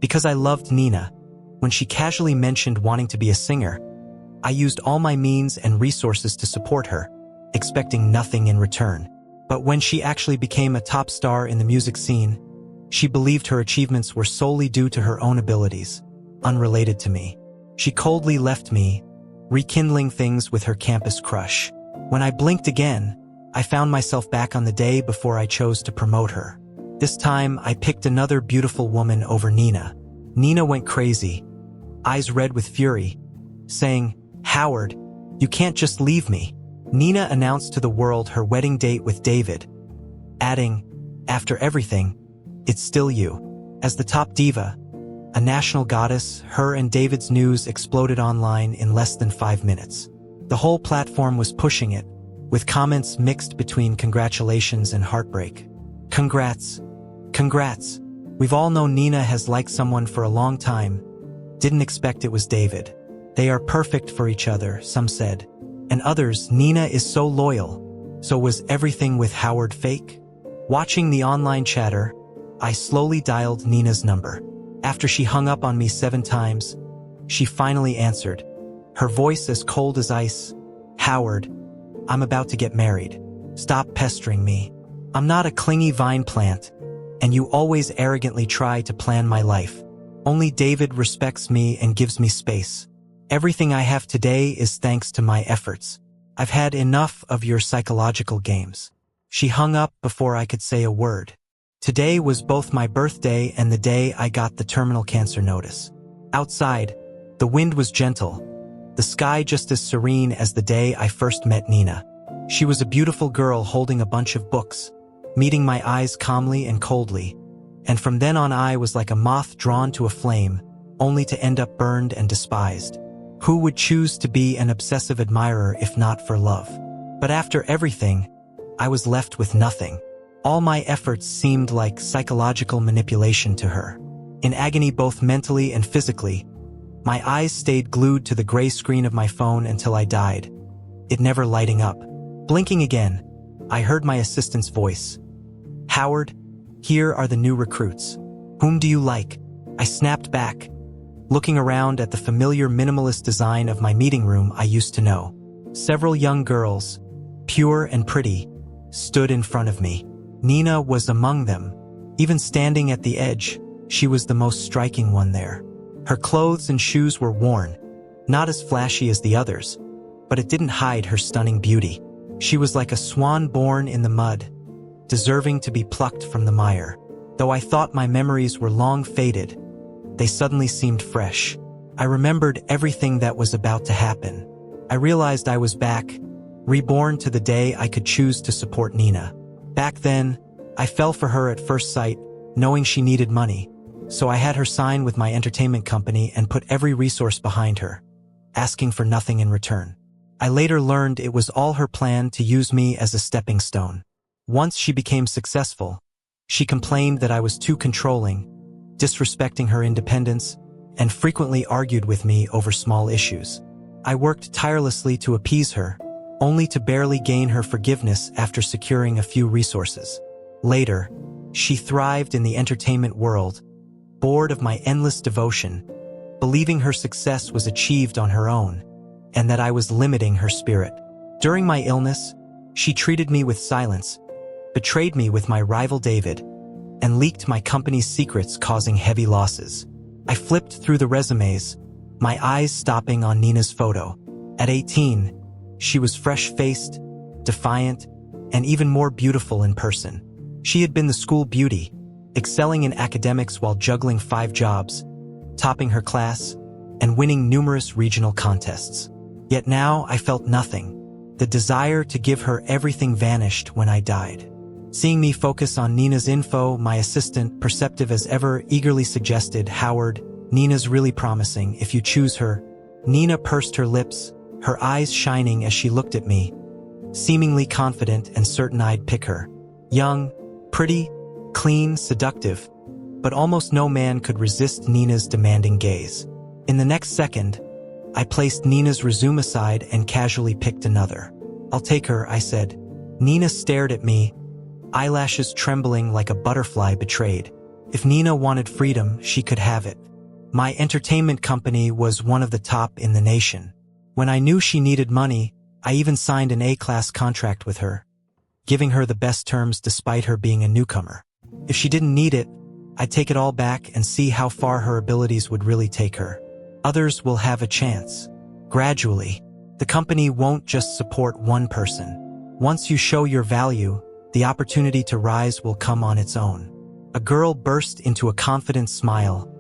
Because I loved Nina. When she casually mentioned wanting to be a singer, I used all my means and resources to support her, expecting nothing in return. But when she actually became a top star in the music scene, she believed her achievements were solely due to her own abilities, unrelated to me. She coldly left me, rekindling things with her campus crush. When I blinked again, I found myself back on the day before I chose to promote her. This time, I picked another beautiful woman over Nina. Nina went crazy, eyes red with fury, saying, "Howard, you can't just leave me." Nina announced to the world her wedding date with David, adding, "After everything, it's still you." As the top diva, a national goddess, her and David's news exploded online in less than 5 minutes. The whole platform was pushing it, with comments mixed between congratulations and heartbreak. "Congrats. Congrats. We've all known Nina has liked someone for a long time. Didn't expect it was David. They are perfect for each other," some said. And others, "Nina is so loyal. So was everything with Howard fake?" Watching the online chatter, I slowly dialed Nina's number. After she hung up on me 7 times, she finally answered, her voice as cold as ice. "Howard, I'm about to get married. Stop pestering me. I'm not a clingy vine plant, and you always arrogantly try to plan my life. Only David respects me and gives me space. Everything I have today is thanks to my efforts. I've had enough of your psychological games." She hung up before I could say a word. Today was both my birthday and the day I got the terminal cancer notice. Outside, the wind was gentle, the sky just as serene as the day I first met Nina. She was a beautiful girl holding a bunch of books, meeting my eyes calmly and coldly, and from then on I was like a moth drawn to a flame, only to end up burned and despised. Who would choose to be an obsessive admirer if not for love? But after everything, I was left with nothing. All my efforts seemed like psychological manipulation to her. In agony both mentally and physically, my eyes stayed glued to the gray screen of my phone until I died, it never lighting up. Blinking again, I heard my assistant's voice. "Howard, here are the new recruits. Whom do you like?" I snapped back, looking around at the familiar minimalist design of my meeting room I used to know. Several young girls, pure and pretty, stood in front of me. Nina was among them. Even standing at the edge, she was the most striking one there. Her clothes and shoes were worn, not as flashy as the others, but it didn't hide her stunning beauty. She was like a swan born in the mud, deserving to be plucked from the mire. Though I thought my memories were long faded, they suddenly seemed fresh. I remembered everything that was about to happen. I realized I was back, reborn to the day I could choose to support Nina. Back then, I fell for her at first sight, knowing she needed money, so I had her sign with my entertainment company and put every resource behind her, asking for nothing in return. I later learned it was all her plan to use me as a stepping stone. Once she became successful, she complained that I was too controlling, disrespecting her independence, and frequently argued with me over small issues. I worked tirelessly to appease her, only to barely gain her forgiveness after securing a few resources. Later, she thrived in the entertainment world, bored of my endless devotion, believing her success was achieved on her own, and that I was limiting her spirit. During my illness, she treated me with silence, betrayed me with my rival David, and leaked my company's secrets, causing heavy losses. I flipped through the resumes, my eyes stopping on Nina's photo. At 18, she was fresh-faced, defiant, and even more beautiful in person. She had been the school beauty, excelling in academics while juggling 5 jobs, topping her class, and winning numerous regional contests. Yet now I felt nothing. The desire to give her everything vanished when I died. Seeing me focus on Nina's info, my assistant, perceptive as ever, eagerly suggested, "Howard, Nina's really promising if you choose her." Nina pursed her lips, her eyes shining as she looked at me, seemingly confident and certain I'd pick her. Young, pretty, clean, seductive, but almost no man could resist Nina's demanding gaze. In the next second, I placed Nina's resume aside and casually picked another. "I'll take her," I said. Nina stared at me, eyelashes trembling like a butterfly betrayed. If Nina wanted freedom, she could have it. My entertainment company was one of the top in the nation. When I knew she needed money, I even signed an A-class contract with her, giving her the best terms despite her being a newcomer. If she didn't need it, I'd take it all back and see how far her abilities would really take her. Others will have a chance. Gradually, the company won't just support one person. Once you show your value, the opportunity to rise will come on its own. A girl burst into a confident smile,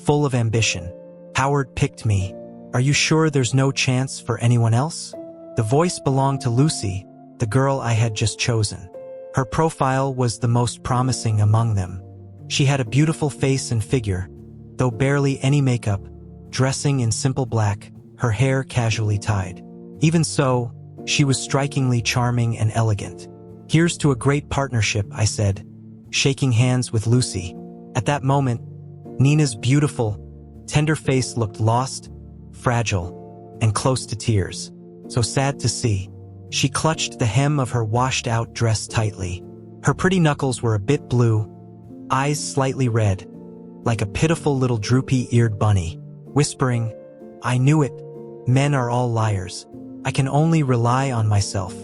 full of ambition. Howard picked me. Are you sure there's no chance for anyone else? The voice belonged to Lucy, the girl I had just chosen. Her profile was the most promising among them. She had a beautiful face and figure, though barely any makeup, dressing in simple black, her hair casually tied. Even so, she was strikingly charming and elegant. Here's to a great partnership, I said, shaking hands with Lucy. At that moment, Nina's beautiful, tender face looked lost, fragile, and close to tears. So sad to see. She clutched the hem of her washed-out dress tightly. Her pretty knuckles were a bit blue, eyes slightly red, like a pitiful little droopy-eared bunny, whispering, I knew it. Men are all liars. I can only rely on myself.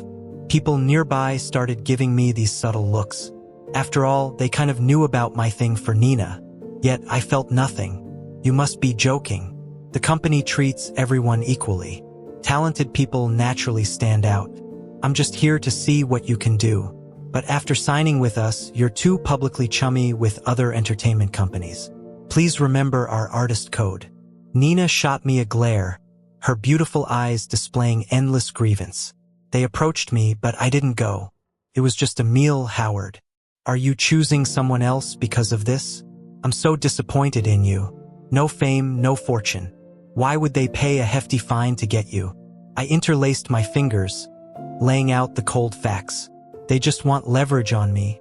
People nearby started giving me these subtle looks. After all, they kind of knew about my thing for Nina. Yet I felt nothing. You must be joking. The company treats everyone equally. Talented people naturally stand out. I'm just here to see what you can do. But after signing with us, you're too publicly chummy with other entertainment companies. Please remember our artist code. Nina shot me a glare, her beautiful eyes displaying endless grievance. They approached me, but I didn't go. It was just a meal, Howard. Are you choosing someone else because of this? I'm so disappointed in you. No fame, no fortune. Why would they pay a hefty fine to get you? I interlaced my fingers, laying out the cold facts. They just want leverage on me,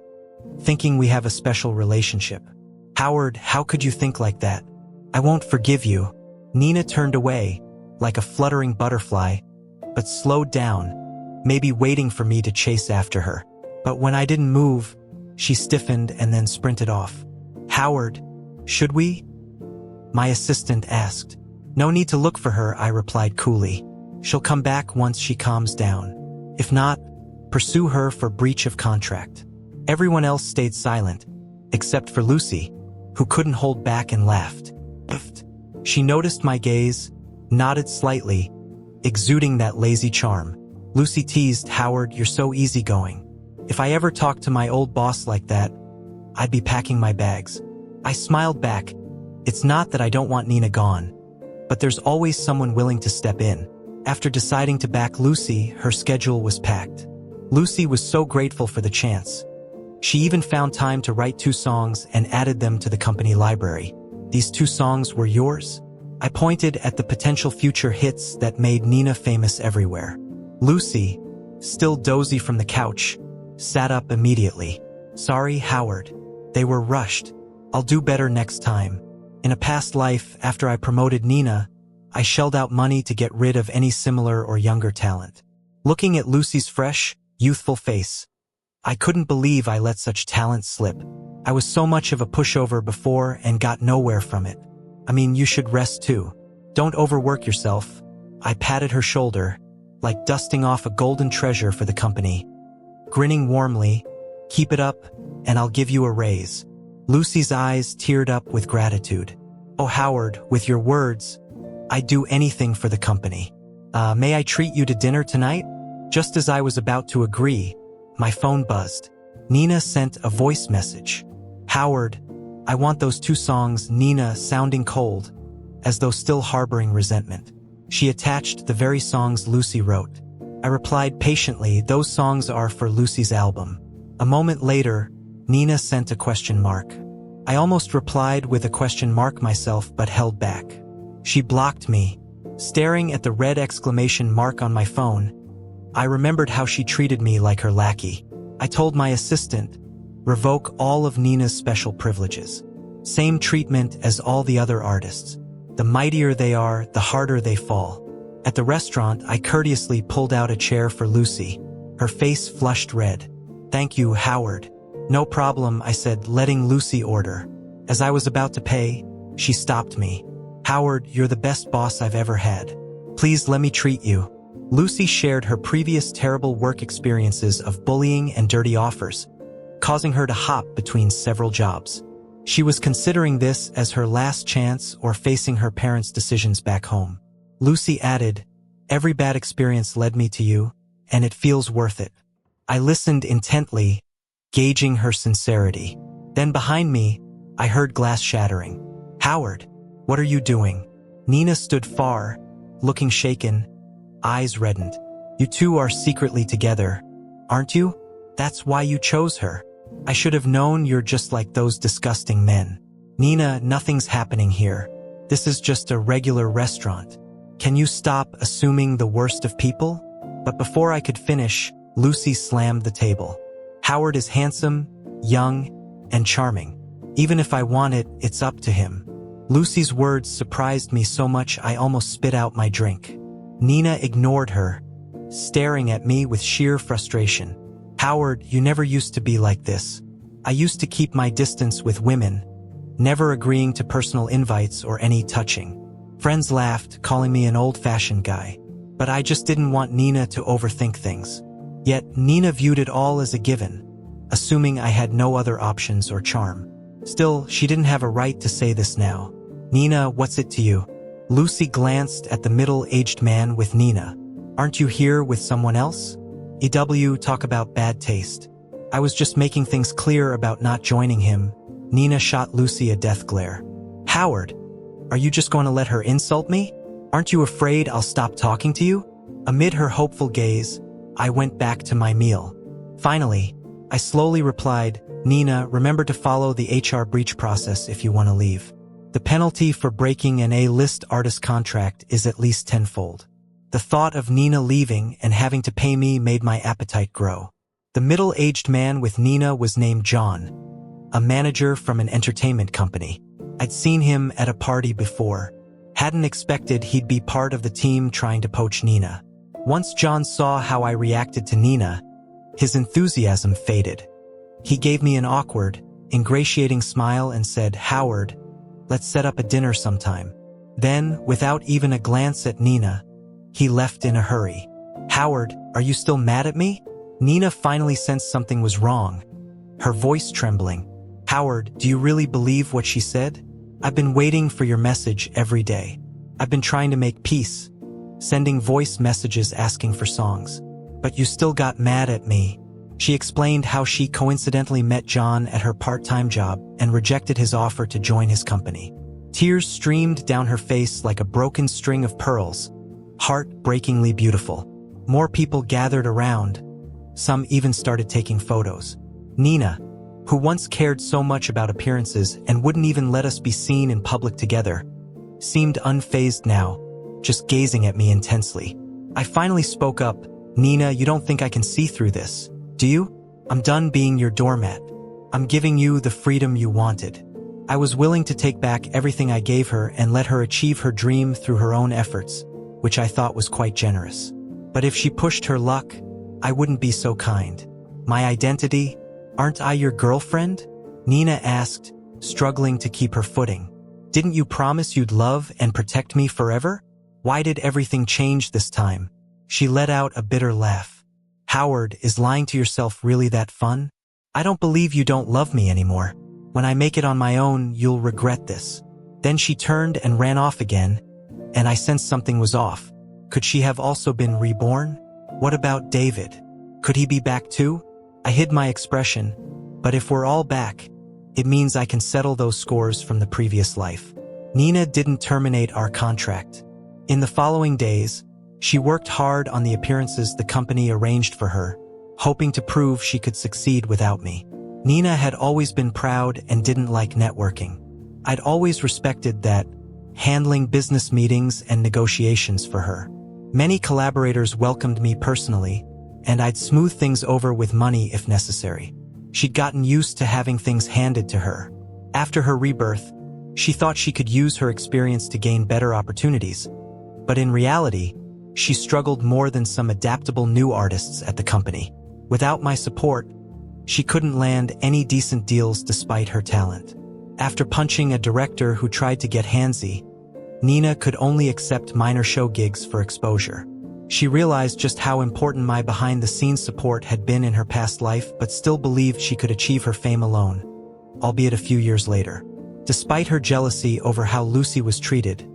thinking we have a special relationship. Howard, how could you think like that? I won't forgive you. Nina turned away, like a fluttering butterfly, but slowed down, maybe waiting for me to chase after her. But when I didn't move, she stiffened and then sprinted off. Howard, should we? My assistant asked. No need to look for her, I replied coolly. She'll come back once she calms down. If not, pursue her for breach of contract. Everyone else stayed silent, except for Lucy, who couldn't hold back and laughed. She noticed my gaze, nodded slightly, exuding that lazy charm. Lucy teased, Howard, you're so easygoing. If I ever talked to my old boss like that, I'd be packing my bags. I smiled back. It's not that I don't want Nina gone, but there's always someone willing to step in. After deciding to back Lucy, her schedule was packed. Lucy was so grateful for the chance. She even found time to write 2 songs and added them to the company library. These 2 songs were yours? I pointed at the potential future hits that made Nina famous everywhere. Lucy, still dozy from the couch, sat up immediately. Sorry, Howard. They were rushed. I'll do better next time. In a past life, after I promoted Nina, I shelled out money to get rid of any similar or younger talent. Looking at Lucy's fresh, youthful face, I couldn't believe I let such talent slip. I was so much of a pushover before and got nowhere from it. I mean, you should rest too. Don't overwork yourself. I patted her shoulder, like dusting off a golden treasure for the company. Grinning warmly, keep it up, and I'll give you a raise. Lucy's eyes teared up with gratitude. Oh, Howard, with your words, I'd do anything for the company. May I treat you to dinner tonight? Just as I was about to agree, my phone buzzed. Nina sent a voice message. Howard, I want those 2 songs, Nina sounding cold, as though still harboring resentment. She attached the very songs Lucy wrote. I replied patiently, those songs are for Lucy's album. A moment later, Nina sent a question mark. I almost replied with a question mark myself, but held back. She blocked me. Staring at the red exclamation mark on my phone, I remembered how she treated me like her lackey. I told my assistant, revoke all of Nina's special privileges. Same treatment as all the other artists. The mightier they are, the harder they fall. At the restaurant, I courteously pulled out a chair for Lucy. Her face flushed red. Thank you, Howard. No problem, I said, letting Lucy order. As I was about to pay, she stopped me. "Howard, you're the best boss I've ever had. Please let me treat you." Lucy shared her previous terrible work experiences of bullying and dirty offers, causing her to hop between several jobs. She was considering this as her last chance or facing her parents' decisions back home. Lucy added, "Every bad experience led me to you, and it feels worth it." I listened intently, gauging her sincerity. Then behind me, I heard glass shattering. "Howard, what are you doing?" Nina stood far, looking shaken, eyes reddened. "You two are secretly together, aren't you? That's why you chose her. I should have known you're just like those disgusting men." "Nina, nothing's happening here. This is just a regular restaurant. Can you stop assuming the worst of people?" But before I could finish, Lucy slammed the table. "Howard is handsome, young, and charming. Even if I want it, it's up to him." Lucy's words surprised me so much I almost spit out my drink. Nina ignored her, staring at me with sheer frustration. "Howard, you never used to be like this. I used to keep my distance with women, never agreeing to personal invites or any touching. Friends laughed, calling me an old-fashioned guy. But I just didn't want Nina to overthink things. Yet Nina viewed it all as a given, assuming I had no other options or charm. Still, she didn't have a right to say this now. "Nina, what's it to you?" Lucy glanced at the middle-aged man with Nina. "Aren't you here with someone else?" "EW, talk about bad taste. I was just making things clear about not joining him." Nina shot Lucy a death glare. "Howard, are you just going to let her insult me? Aren't you afraid I'll stop talking to you?" Amid her hopeful gaze, I went back to my meal. Finally, I slowly replied, "Nina, remember to follow the HR breach process if you want to leave. The penalty for breaking an A-list artist contract is at least tenfold." The thought of Nina leaving and having to pay me made my appetite grow. The middle-aged man with Nina was named John, a manager from an entertainment company. I'd seen him at a party before. Hadn't expected he'd be part of the team trying to poach Nina. Once John saw how I reacted to Nina, his enthusiasm faded. He gave me an awkward, ingratiating smile and said, "Howard, let's set up a dinner sometime." Then, without even a glance at Nina, he left in a hurry. "Howard, are you still mad at me?" Nina finally sensed something was wrong, her voice trembling. "Howard, do you really believe what she said? I've been waiting for your message every day. I've been trying to make peace, sending voice messages asking for songs. But you still got mad at me." She explained how she coincidentally met John at her part-time job and rejected his offer to join his company. Tears streamed down her face like a broken string of pearls, heartbreakingly beautiful. More people gathered around. Some even started taking photos. Nina, who once cared so much about appearances and wouldn't even let us be seen in public together, seemed unfazed now, just gazing at me intensely. I finally spoke up. "Nina, you don't think I can see through this, do you? I'm done being your doormat. I'm giving you the freedom you wanted." I was willing to take back everything I gave her and let her achieve her dream through her own efforts, which I thought was quite generous. But if she pushed her luck, I wouldn't be so kind. "My identity? Aren't I your girlfriend?" Nina asked, struggling to keep her footing. "Didn't you promise you'd love and protect me forever? Why did everything change this time?" She let out a bitter laugh. "Howard, is lying to yourself really that fun? I don't believe you don't love me anymore. When I make it on my own, you'll regret this." Then she turned and ran off again, and I sensed something was off. Could she have also been reborn? What about David? Could he be back too? I hid my expression, but if we're all back, it means I can settle those scores from the previous life. Nina didn't terminate our contract. In the following days, she worked hard on the appearances the company arranged for her, hoping to prove she could succeed without me. Nina had always been proud and didn't like networking. I'd always respected that, handling business meetings and negotiations for her. Many collaborators welcomed me personally, and I'd smooth things over with money if necessary. She'd gotten used to having things handed to her. After her rebirth, she thought she could use her experience to gain better opportunities. But in reality, she struggled more than some adaptable new artists at the company. Without my support, she couldn't land any decent deals despite her talent. After punching a director who tried to get handsy, Nina could only accept minor show gigs for exposure. She realized just how important my behind-the-scenes support had been in her past life, but still believed she could achieve her fame alone, albeit a few years later. Despite her jealousy over how Lucy was treated,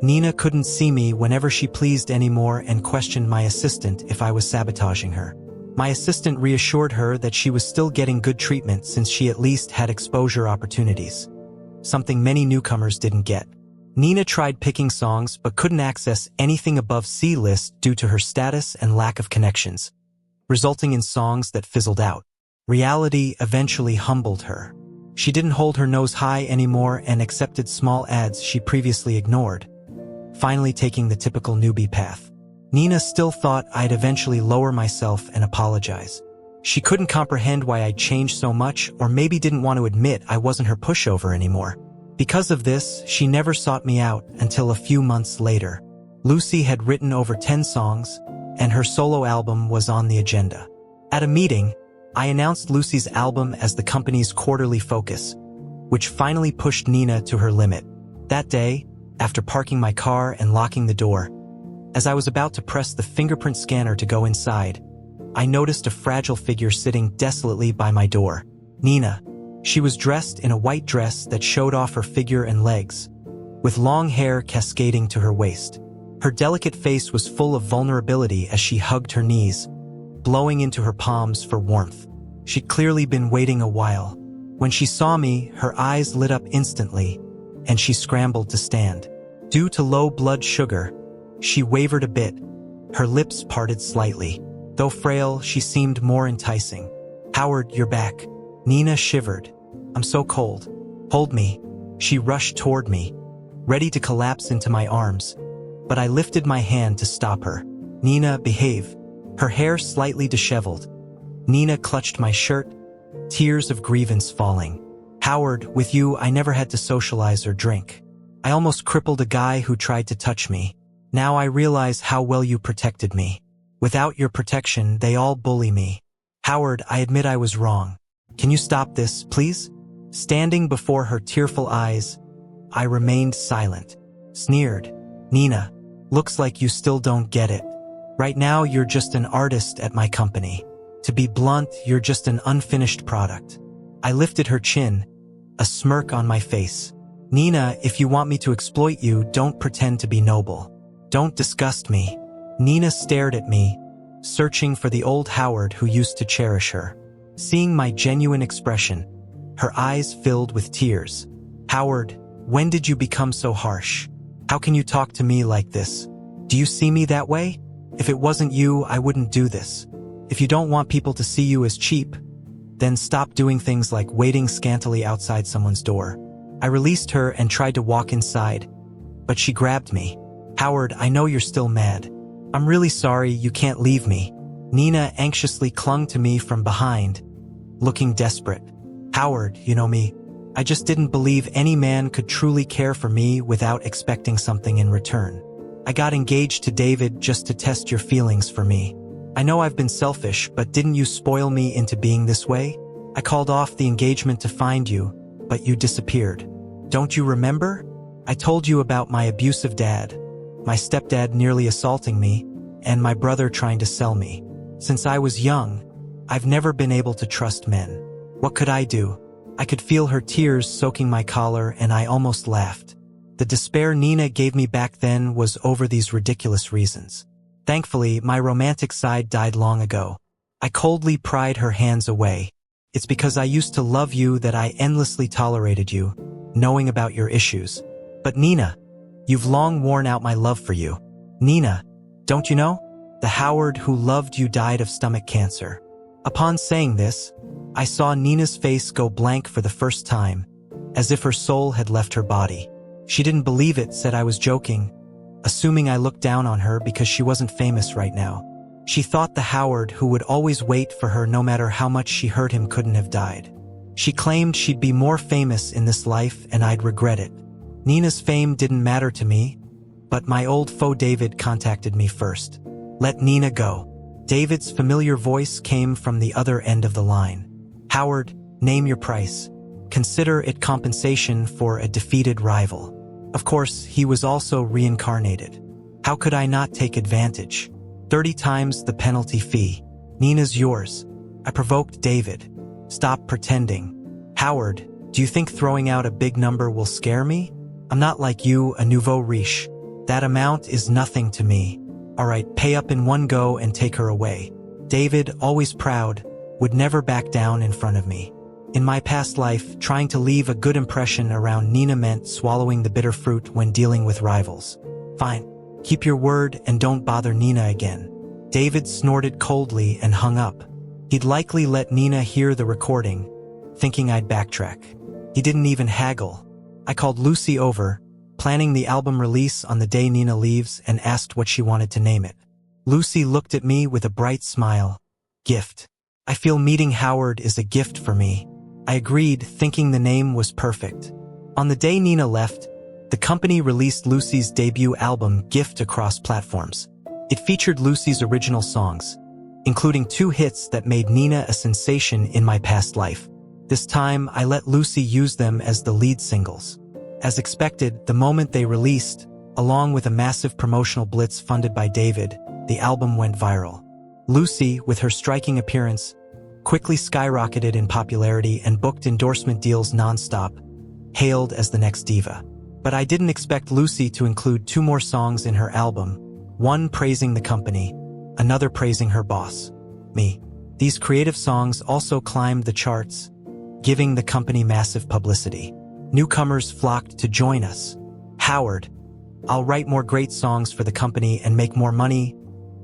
Nina couldn't see me whenever she pleased anymore and questioned my assistant if I was sabotaging her. My assistant reassured her that she was still getting good treatment since she at least had exposure opportunities, something many newcomers didn't get. Nina tried picking songs but couldn't access anything above C-list due to her status and lack of connections, resulting in songs that fizzled out. Reality eventually humbled her. She didn't hold her nose high anymore and accepted small ads she previously ignored, finally taking the typical newbie path. Nina still thought I'd eventually lower myself and apologize. She couldn't comprehend why I'd changed so much, or maybe didn't want to admit I wasn't her pushover anymore. Because of this, she never sought me out until a few months later. Lucy had written over 10 songs, and her solo album was on the agenda. At a meeting, I announced Lucy's album as the company's quarterly focus, which finally pushed Nina to her limit. That day, after parking my car and locking the door, as I was about to press the fingerprint scanner to go inside, I noticed a fragile figure sitting desolately by my door. Nina. She was dressed in a white dress that showed off her figure and legs, with long hair cascading to her waist. Her delicate face was full of vulnerability as she hugged her knees, blowing into her palms for warmth. She'd clearly been waiting a while. When she saw me, her eyes lit up instantly, and she scrambled to stand. Due to low blood sugar, she wavered a bit, her lips parted slightly. Though frail, she seemed more enticing. "Howard, you're back." Nina shivered. "I'm so cold. Hold me." She rushed toward me, ready to collapse into my arms, but I lifted my hand to stop her. "Nina, behave." Her hair slightly disheveled. Nina clutched my shirt, tears of grievance falling. "Howard, with you I never had to socialize or drink. I almost crippled a guy who tried to touch me. Now I realize how well you protected me. Without your protection, they all bully me. Howard, I admit I was wrong. Can you stop this, please?" Standing before her tearful eyes, I remained silent, sneered. "Nina, looks like you still don't get it. Right now you're just an artist at my company. To be blunt, you're just an unfinished product." I lifted her chin, a smirk on my face. "Nina, if you want me to exploit you, don't pretend to be noble. Don't disgust me." Nina stared at me, searching for the old Howard who used to cherish her. Seeing my genuine expression, her eyes filled with tears. "Howard, when did you become so harsh? How can you talk to me like this? Do you see me that way? If it wasn't you, I wouldn't do this. If you don't want people to see you as cheap, then stop doing things like waiting scantily outside someone's door." I released her and tried to walk inside, but she grabbed me. "Howard, I know you're still mad. I'm really sorry, you can't leave me." Nina anxiously clung to me from behind, looking desperate. "Howard, you know me. I just didn't believe any man could truly care for me without expecting something in return. I got engaged to David just to test your feelings for me. I know I've been selfish, but didn't you spoil me into being this way? I called off the engagement to find you, but you disappeared. Don't you remember? I told you about my abusive dad, my stepdad nearly assaulting me, and my brother trying to sell me. Since I was young, I've never been able to trust men. What could I do?" I could feel her tears soaking my collar, and I almost laughed. The despair Nina gave me back then was over these ridiculous reasons. Thankfully, my romantic side died long ago. I coldly pried her hands away. "It's because I used to love you that I endlessly tolerated you, knowing about your issues. But Nina, you've long worn out my love for you. Nina, don't you know? The Howard who loved you died of stomach cancer." Upon saying this, I saw Nina's face go blank for the first time, as if her soul had left her body. She didn't believe it, said I was joking, assuming I looked down on her because she wasn't famous right now. She thought the Howard who would always wait for her no matter how much she hurt him couldn't have died. She claimed she'd be more famous in this life and I'd regret it. Nina's fame didn't matter to me, but my old foe David contacted me first. "Let Nina go." David's familiar voice came from the other end of the line. "Howard, name your price. Consider it compensation for a defeated rival. Of course, he was also reincarnated. How could I not take advantage? 30 times the penalty fee. Nina's yours. I provoked David. Stop pretending. Howard, do you think throwing out a big number will scare me? I'm not like you, a nouveau riche. That amount is nothing to me. All right, pay up in one go and take her away. David, always proud, would never back down in front of me. In my past life, trying to leave a good impression around Nina meant swallowing the bitter fruit when dealing with rivals. Fine. Keep your word and don't bother Nina again. David snorted coldly and hung up. He'd likely let Nina hear the recording, thinking I'd backtrack. He didn't even haggle. I called Lucy over, planning the album release on the day Nina leaves, and asked what she wanted to name it. Lucy looked at me with a bright smile. Gift. I feel meeting Howard is a gift for me. I agreed, thinking the name was perfect. On the day Nina left, the company released Lucy's debut album, Gift, across platforms. It featured Lucy's original songs, including 2 hits that made Nina a sensation in my past life. This time, I let Lucy use them as the lead singles. As expected, the moment they released, along with a massive promotional blitz funded by David, the album went viral. Lucy, with her striking appearance, quickly skyrocketed in popularity and booked endorsement deals non-stop, hailed as the next diva. But I didn't expect Lucy to include 2 more songs in her album, one praising the company, another praising her boss, me. These creative songs also climbed the charts, giving the company massive publicity. Newcomers flocked to join us. Howard, I'll write more great songs for the company and make more money.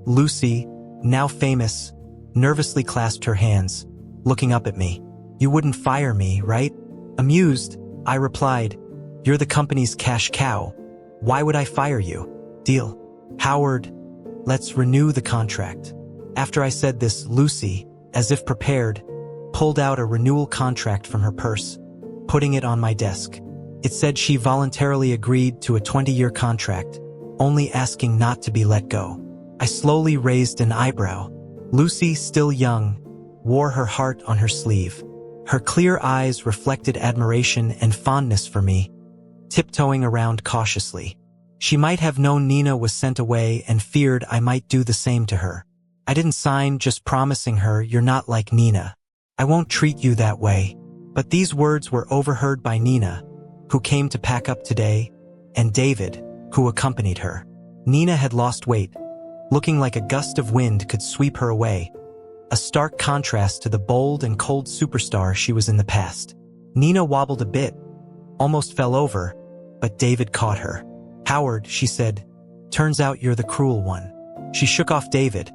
Lucy, now famous, nervously clasped her hands, looking up at me. You wouldn't fire me, right? Amused, I replied, you're the company's cash cow. Why would I fire you? Deal. Howard, let's renew the contract. After I said this, Lucy, as if prepared, pulled out a renewal contract from her purse, putting it on my desk. It said she voluntarily agreed to a 20-year contract, only asking not to be let go. I slowly raised an eyebrow. Lucy, still young, wore her heart on her sleeve. Her clear eyes reflected admiration and fondness for me, tiptoeing around cautiously. She might have known Nina was sent away and feared I might do the same to her. I didn't sign, just promising her, you're not like Nina. I won't treat you that way. But these words were overheard by Nina, who came to pack up today, and David, who accompanied her. Nina had lost weight, looking like a gust of wind could sweep her away, a stark contrast to the bold and cold superstar she was in the past. Nina wobbled a bit, almost fell over, but David caught her. Howard, she said, turns out you're the cruel one. She shook off David,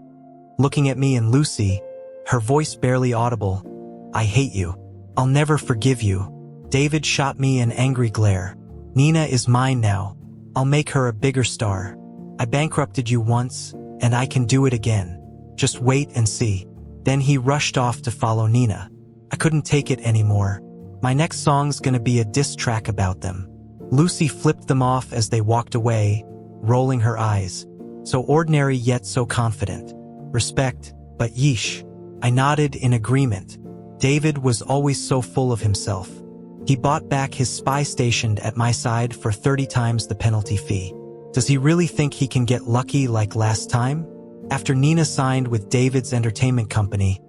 looking at me and Lucy, her voice barely audible. I hate you. I'll never forgive you. David shot me an angry glare. Nina is mine now. I'll make her a bigger star. I bankrupted you once, and I can do it again. Just wait and see. Then he rushed off to follow Nina. I couldn't take it anymore. My next song's gonna be a diss track about them. Lucy flipped them off as they walked away, rolling her eyes. So ordinary yet so confident. Respect, but yeesh. I nodded in agreement. David was always so full of himself. He bought back his spy stationed at my side for 30 times the penalty fee. Does he really think he can get lucky like last time? After Nina signed with David's entertainment company,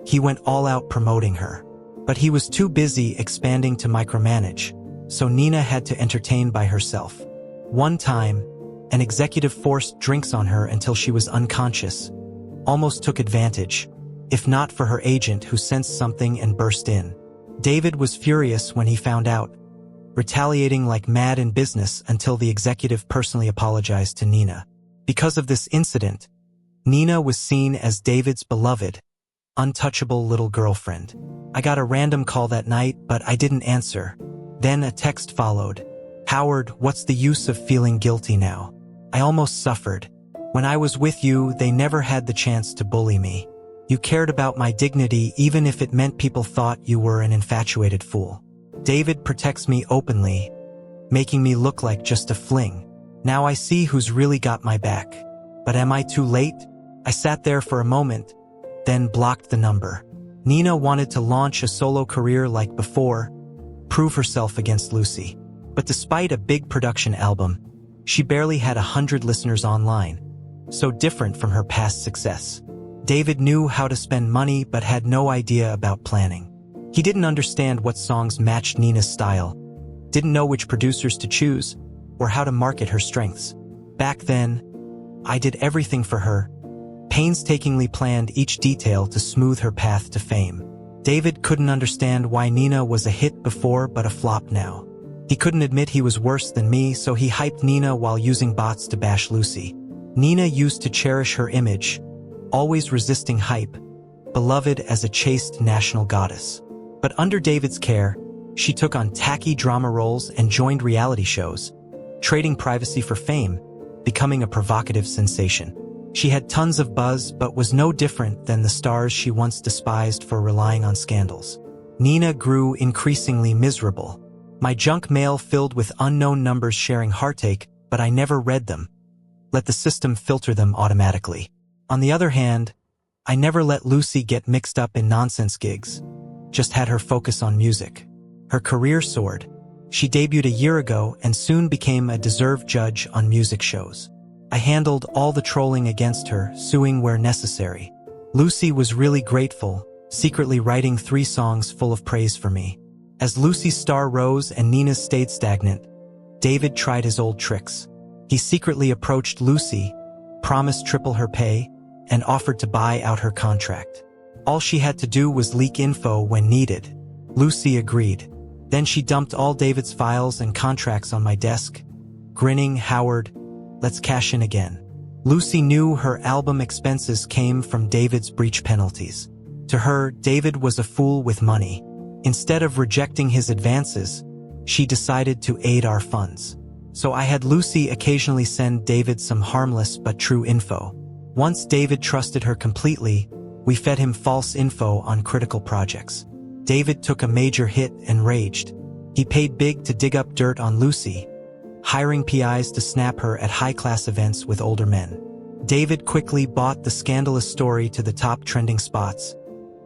he went all out promoting her. But he was too busy expanding to micromanage, so Nina had to entertain by herself. One time, an executive forced drinks on her until she was unconscious, almost took advantage, if not for her agent who sensed something and burst in. David was furious when he found out, retaliating like mad in business until the executive personally apologized to Nina. Because of this incident, Nina was seen as David's beloved, untouchable little girlfriend. I got a random call that night, but I didn't answer. Then a text followed. Howard, what's the use of feeling guilty now? I almost suffered. When I was with you, they never had the chance to bully me. You cared about my dignity even if it meant people thought you were an infatuated fool. David protects me openly, making me look like just a fling. Now I see who's really got my back. But am I too late? I sat there for a moment, then blocked the number. Nina wanted to launch a solo career like before, prove herself against Lucy. But despite a big production album, she barely had 100 listeners online, so different from her past success. David knew how to spend money but had no idea about planning. He didn't understand what songs matched Nina's style, didn't know which producers to choose, or how to market her strengths. Back then, I did everything for her, painstakingly planned each detail to smooth her path to fame. David couldn't understand why Nina was a hit before but a flop now. He couldn't admit he was worse than me, so he hyped Nina while using bots to bash Lucy. Nina used to cherish her image, always resisting hype, beloved as a chaste national goddess. But under David's care, she took on tacky drama roles and joined reality shows, trading privacy for fame, becoming a provocative sensation. She had tons of buzz but was no different than the stars she once despised for relying on scandals. Nina grew increasingly miserable. My junk mail filled with unknown numbers sharing heartache, but I never read them. Let the system filter them automatically. On the other hand, I never let Lucy get mixed up in nonsense gigs, just had her focus on music. Her career soared. She debuted a year ago and soon became a deserved judge on music shows. I handled all the trolling against her, suing where necessary. Lucy was really grateful, secretly writing 3 songs full of praise for me. As Lucy's star rose and Nina's stayed stagnant, David tried his old tricks. He secretly approached Lucy, promised triple her pay, and offered to buy out her contract. All she had to do was leak info when needed. Lucy agreed. Then she dumped all David's files and contracts on my desk. Grinning, "Howard, let's cash in again." Lucy knew her album expenses came from David's breach penalties. To her, David was a fool with money. Instead of rejecting his advances, she decided to aid our funds. So I had Lucy occasionally send David some harmless but true info. Once David trusted her completely, we fed him false info on critical projects. David took a major hit and raged. He paid big to dig up dirt on Lucy, hiring PIs to snap her at high-class events with older men. David quickly bought the scandalous story to the top trending spots,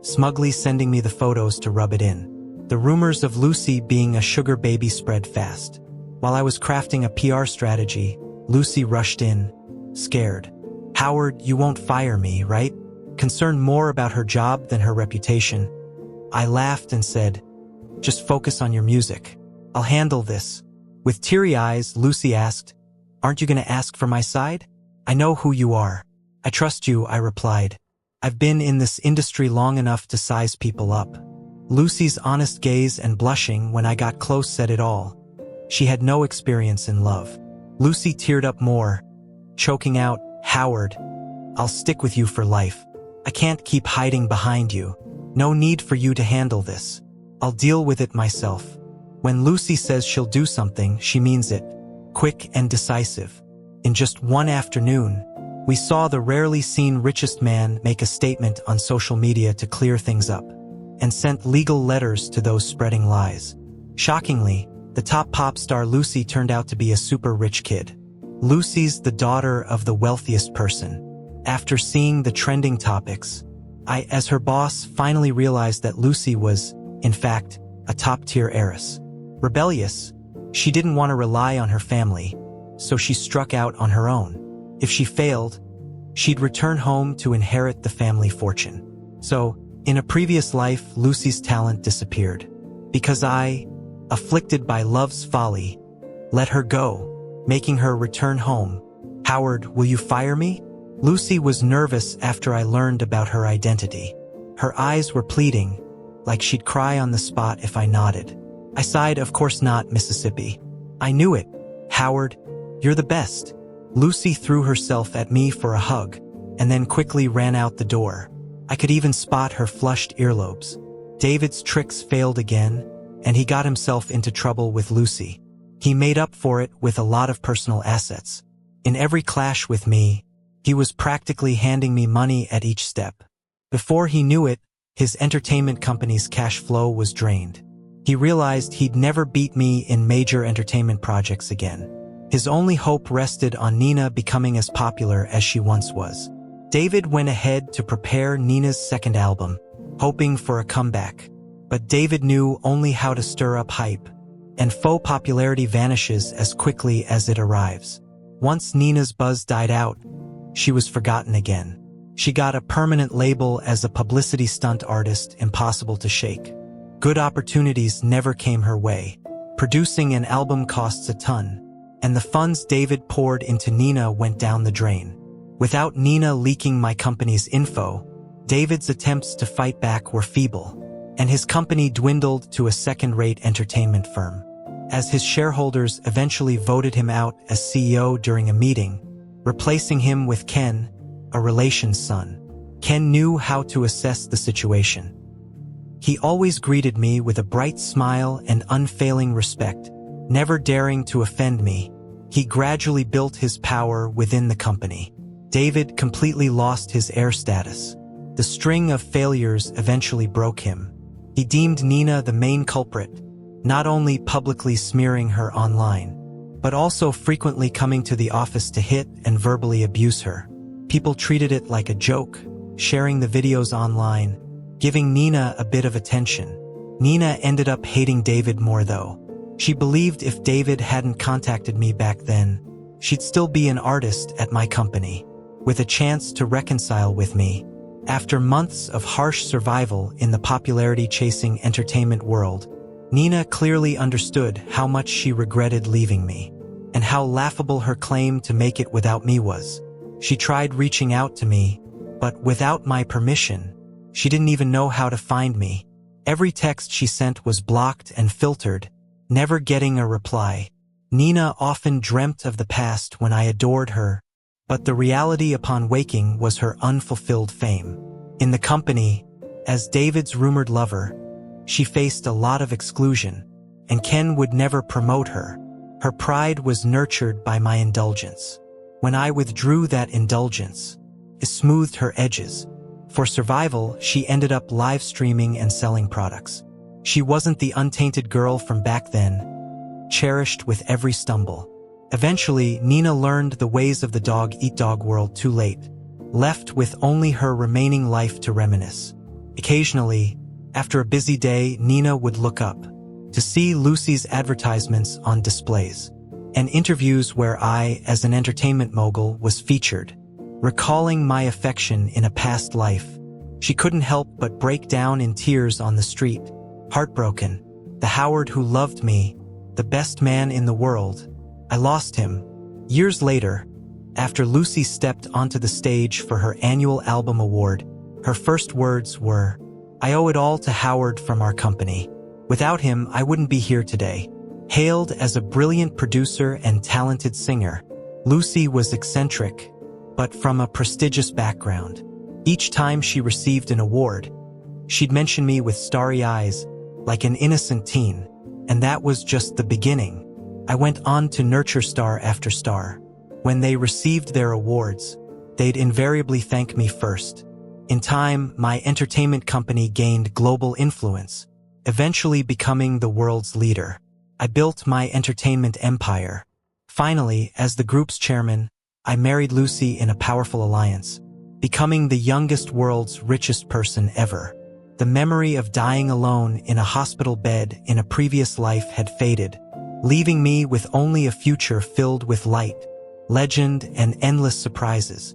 smugly sending me the photos to rub it in. The rumors of Lucy being a sugar baby spread fast. While I was crafting a PR strategy, Lucy rushed in, scared. "Howard, you won't fire me, right?" Concerned more about her job than her reputation. I laughed and said, "Just focus on your music. I'll handle this." With teary eyes, Lucy asked, "Aren't you going to ask for my side?" "I know who you are. I trust you," I replied. "I've been in this industry long enough to size people up." Lucy's honest gaze and blushing when I got close said it all. She had no experience in love. Lucy teared up more, choking out, "Howard, I'll stick with you for life. I can't keep hiding behind you. No need for you to handle this. I'll deal with it myself." When Lucy says she'll do something, she means it. Quick and decisive. In just one afternoon, we saw the rarely seen richest man make a statement on social media to clear things up, and sent legal letters to those spreading lies. Shockingly, the top pop star Lucy turned out to be a super rich kid. Lucy's the daughter of the wealthiest person. After seeing the trending topics, I, as her boss, finally realized that Lucy was, in fact, a top-tier heiress. Rebellious, she didn't want to rely on her family, so she struck out on her own. If she failed, she'd return home to inherit the family fortune. So, in a previous life, Lucy's talent disappeared. Because I, afflicted by love's folly, let her go, making her return home. "Howard, will you fire me?" Lucy was nervous after I learned about her identity. Her eyes were pleading, like she'd cry on the spot if I nodded. I sighed, "Of course not, Mississippi. I knew it. Howard, you're the best." Lucy threw herself at me for a hug, and then quickly ran out the door. I could even spot her flushed earlobes. David's tricks failed again, and he got himself into trouble with Lucy. He made up for it with a lot of personal assets. In every clash with me, he was practically handing me money at each step. Before he knew it, his entertainment company's cash flow was drained. He realized he'd never beat me in major entertainment projects again. His only hope rested on Nina becoming as popular as she once was. David went ahead to prepare Nina's second album, hoping for a comeback. But David knew only how to stir up hype, and faux popularity vanishes as quickly as it arrives. Once Nina's buzz died out, she was forgotten again. She got a permanent label as a publicity stunt artist impossible to shake. Good opportunities never came her way. Producing an album costs a ton, and the funds David poured into Nina went down the drain. Without Nina leaking my company's info, David's attempts to fight back were feeble, and his company dwindled to a second-rate entertainment firm. As his shareholders eventually voted him out as CEO during a meeting, replacing him with Ken, a relation's son. Ken knew how to assess the situation. He always greeted me with a bright smile and unfailing respect, never daring to offend me. He gradually built his power within the company. David completely lost his heir status. The string of failures eventually broke him. He deemed Nina the main culprit, not only publicly smearing her online, but also frequently coming to the office to hit and verbally abuse her. People treated it like a joke, sharing the videos online, giving Nina a bit of attention. Nina ended up hating David more though. She believed if David hadn't contacted me back then, she'd still be an artist at my company, with a chance to reconcile with me. After months of harsh survival in the popularity-chasing entertainment world, Nina clearly understood how much she regretted leaving me, and how laughable her claim to make it without me was. She tried reaching out to me, but without my permission, she didn't even know how to find me. Every text she sent was blocked and filtered, never getting a reply. Nina often dreamt of the past when I adored her, but the reality upon waking was her unfulfilled fame. In the company, as David's rumored lover, she faced a lot of exclusion, and Ken would never promote her. Her pride was nurtured by my indulgence. When I withdrew that indulgence, it smoothed her edges. For survival, she ended up live streaming and selling products. She wasn't the untainted girl from back then, cherished with every stumble. Eventually, Nina learned the ways of the dog-eat-dog world too late, left with only her remaining life to reminisce. Occasionally, after a busy day, Nina would look up to see Lucy's advertisements on displays and interviews where I, as an entertainment mogul, was featured. Recalling my affection in a past life, she couldn't help but break down in tears on the street, heartbroken. The Howard who loved me, the best man in the world, I lost him. Years later, after Lucy stepped onto the stage for her annual album award, her first words were, "I owe it all to Howard from our company. Without him, I wouldn't be here today." Hailed as a brilliant producer and talented singer, Lucy was eccentric, but from a prestigious background. Each time she received an award, she'd mention me with starry eyes, like an innocent teen. And that was just the beginning. I went on to nurture star after star. When they received their awards, they'd invariably thank me first. In time, my entertainment company gained global influence, eventually becoming the world's leader. I built my entertainment empire. Finally, as the group's chairman, I married Lucy in a powerful alliance, becoming the youngest world's richest person ever. The memory of dying alone in a hospital bed in a previous life had faded, leaving me with only a future filled with light, legend, and endless surprises.